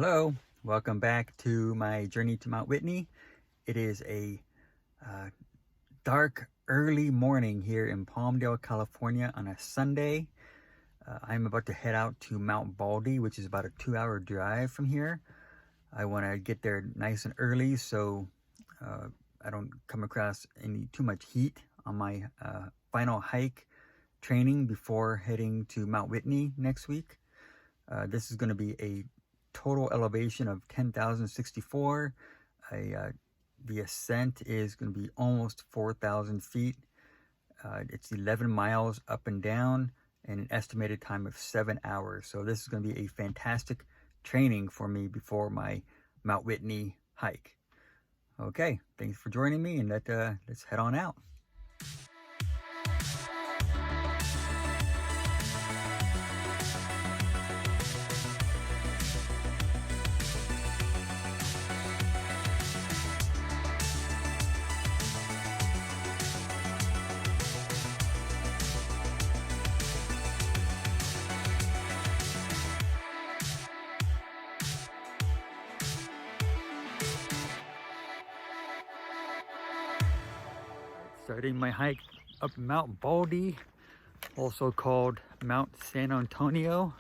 Hello, welcome back to my journey to Mount Whitney. It is a dark early morning here in Palmdale, California on a Sunday. I'm about to head out to Mount Baldy, which is about a 2-hour drive from here. I want to get there nice and early so I don't come across too much heat on my final hike training before heading to Mount Whitney next week. This is going to be a total elevation of 10,064. The ascent is going to be almost 4,000 feet. It's 11 miles up and down and an estimated time of 7 hours. So this is going to be a fantastic training for me before my Mount Whitney hike. Okay, thanks for joining me, and let's head on out. Starting my hike up Mount Baldy, also called Mount San Antonio.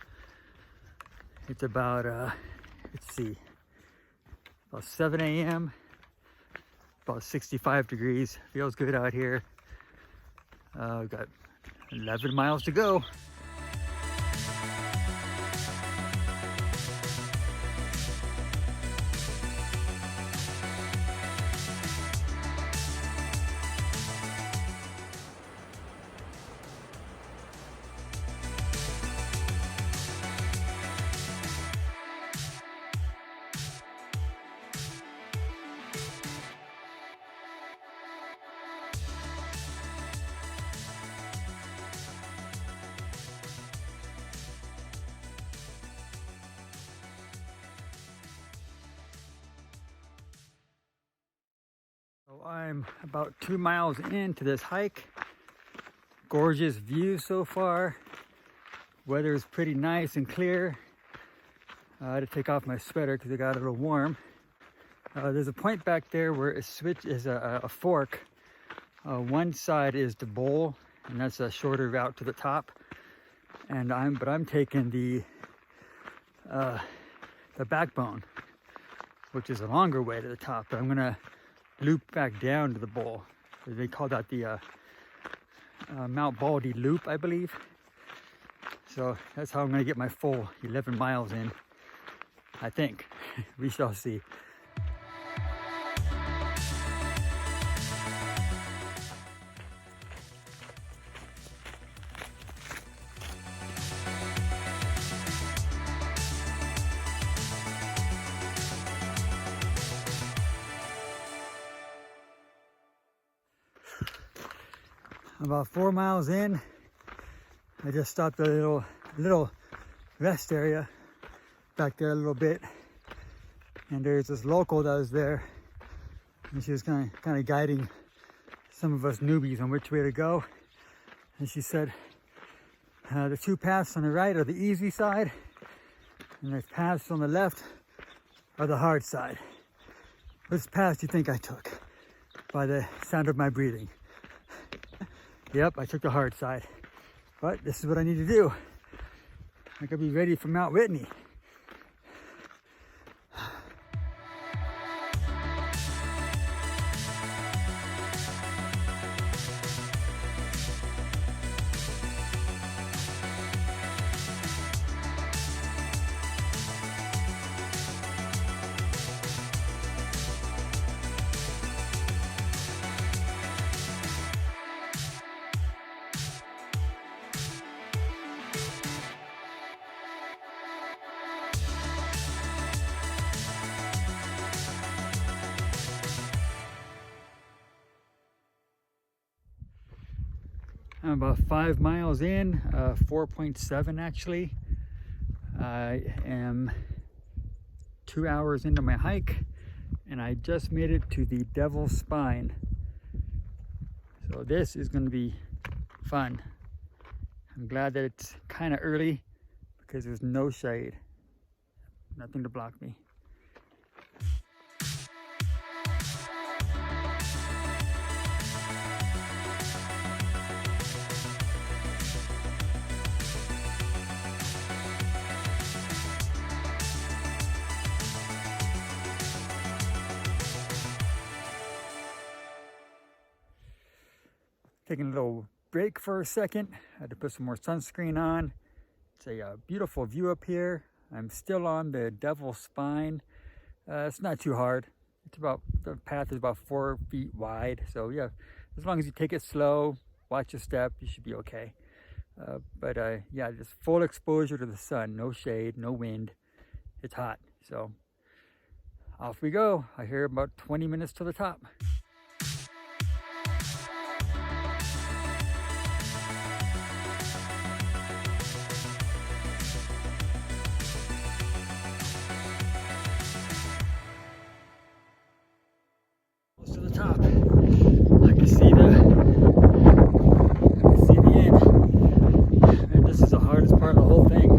It's about, about 7 a.m., about 65 degrees. Feels good out here. Got 11 miles to go. So I'm about 2 miles into this hike. Gorgeous view so far. Weather is pretty nice and clear. I had to take off my sweater because it got a little warm. There's a point back there where a switch is a fork. One side is the bowl, and that's a shorter route to the top. And I'm taking the backbone, which is a longer way to the top. But I'm gonna loop back down to the bowl. They call that the Mount Baldy Loop, I believe. So that's how I'm gonna get my full 11 miles in, I think. We shall see. About 4 miles in, I just stopped at a little rest area back there a little bit, and there's this local that was there, and she was kind of guiding some of us newbies on which way to go. And she said the two paths on the right are the easy side, and the paths on the left are the hard side. Which path do you think I took? By the sound of my breathing. Yep, I took the hard side, but this is what I need to do. I gotta be ready for Mount Whitney. I'm about 5 miles in, 4.7 actually. I am 2 hours into my hike, and I just made it to the Devil's Spine. So this is going to be fun. I'm glad that it's kind of early because there's no shade. nothing to block me. Taking a little break for a second. I had to put some more sunscreen on. It's a beautiful view up here. I'm still on the Devil's Spine. It's not too hard. The path is about 4 feet wide. So yeah, as long as you take it slow, watch your step, you should be okay. Yeah, just full exposure to the sun, no shade, no wind. It's hot. So off we go. I hear about 20 minutes to the top. To the top. I can see the end. And this is the hardest part of the whole thing.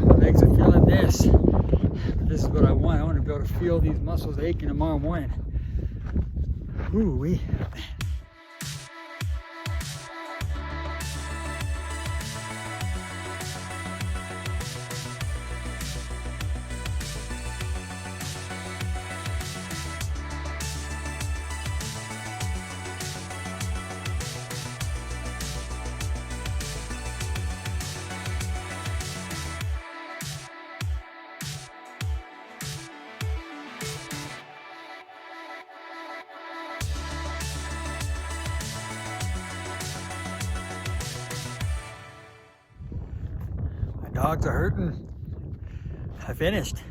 My legs are feeling this. This is what I want. I want to be able to feel these muscles aching tomorrow morning. Ooh wee. Dogs are hurting. I finished.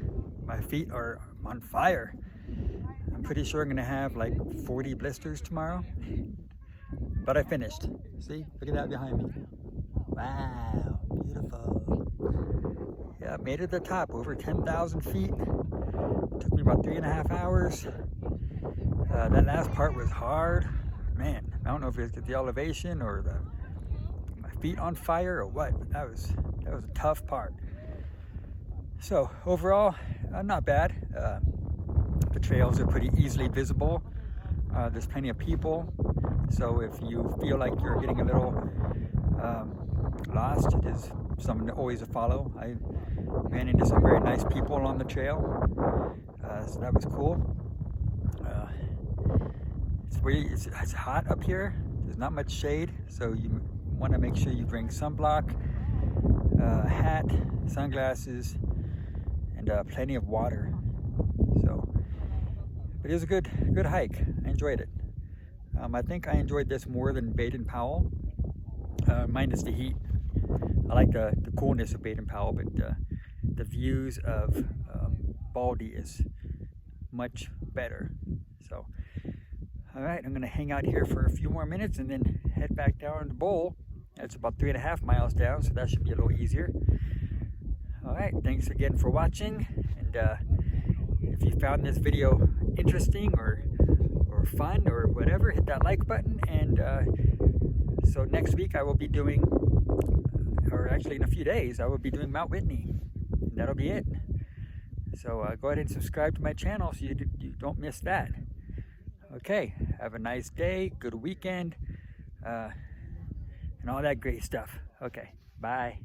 My feet are on fire. I'm pretty sure I'm gonna have like 40 blisters tomorrow. But I finished. See, look at that behind me. Wow, beautiful. Yeah, made it to the top, over 10,000 feet. Took me about 3.5 hours. That last part was hard. Man, I don't know if it's the elevation or my feet on fire or what, but that was a tough part. So overall, not bad. The trails are pretty easily visible. There's plenty of people. So if you feel like you're getting a little lost, it is something to always follow. I ran into some very nice people along the trail. So that was cool. It's hot up here. There's not much shade, so you want to make sure you bring sunblock, a hat, sunglasses, and plenty of water. So, but it was a good hike. I enjoyed it. I think I enjoyed this more than Baden-Powell, minus the heat. I like the coolness of Baden-Powell, but the views of Baldy is much better. So, all right, I'm gonna hang out here for a few more minutes and then head back down to Bowl. It's about 3.5 miles down, so that should be a little easier. All right, thanks again for watching. And if you found this video interesting or fun or whatever, hit that like button. And so next week I will be doing, or actually in a few days, I will be doing Mount Whitney. And that'll be it. So go ahead and subscribe to my channel so you don't miss that. Okay, have a nice day, good weekend, and all that great stuff. Okay, bye.